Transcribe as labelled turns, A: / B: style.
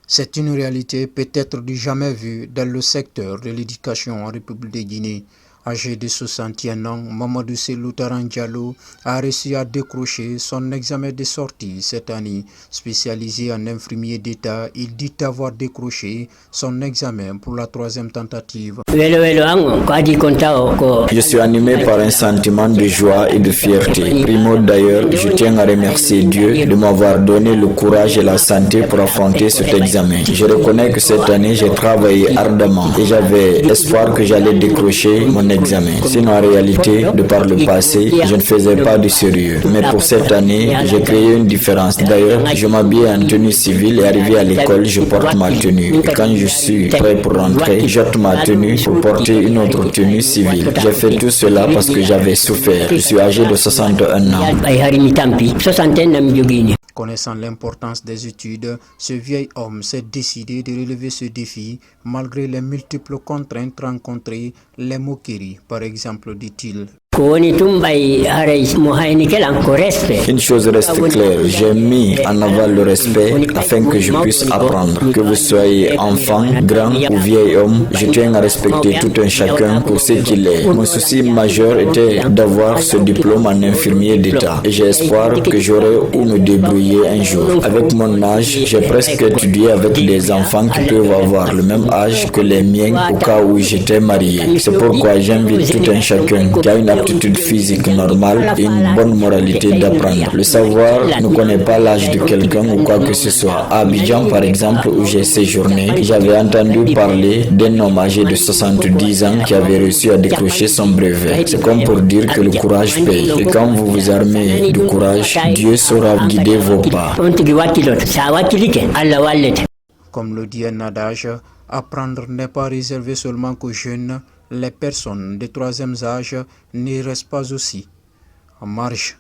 A: C'est une réalité peut-être du jamais vue dans le secteur de l'éducation en République de Guinée. Âgé de 61 ans, Mamadou Selou Taran Diallo a réussi à décrocher son examen de sortie cette année. Spécialisé en infirmier d'État, il dit avoir décroché son examen pour la troisième tentative.
B: Je suis animé par un sentiment de joie et de fierté. Primo d'ailleurs, je tiens à remercier Dieu de m'avoir donné le courage et la santé pour affronter cet examen. Je reconnais que cette année, j'ai travaillé ardemment et j'avais espoir que j'allais décrocher mon examen. Sinon, en réalité, de par le passé, je ne faisais pas de sérieux. Mais pour cette année, j'ai créé une différence. D'ailleurs, je m'habille en tenue civile et arrivé à l'école, je porte ma tenue. Et quand je suis prêt pour rentrer, j'ôte ma tenue pour porter une autre tenue civile. J'ai fait tout cela parce que j'avais souffert. Je suis âgé de 61 ans.
A: Connaissant l'importance des études, ce vieil homme s'est décidé de relever ce défi malgré les multiples contraintes rencontrées, les moqueries, par exemple, dit-il.
B: Une chose reste claire, j'ai mis en avant le respect afin que je puisse apprendre. Que vous soyez enfant, grand ou vieil homme, je tiens à respecter tout un chacun pour ce qu'il est. Mon souci majeur était d'avoir ce diplôme en infirmier d'État et j'ai espoir que j'aurai où me débrouiller un jour. Avec mon âge, j'ai presque étudié avec des enfants qui peuvent avoir le même âge que les miens au cas où j'étais marié. C'est pourquoi j'invite tout un chacun qui a une aptitude physique normale et une bonne moralité d'apprendre. Le savoir ne connaît pas l'âge de quelqu'un ou quoi que ce soit. À Abidjan, par exemple, où j'ai séjourné, j'avais entendu parler d'un homme âgé de 70 ans qui avait réussi à décrocher son brevet. C'est comme pour dire que le courage paye. Et quand vous vous armez de courage, Dieu saura guider vos pas.
A: Comme le dit un adage, apprendre n'est pas réservé seulement qu'aux jeunes. Les personnes de troisième âge n'y restent pas aussi en marge.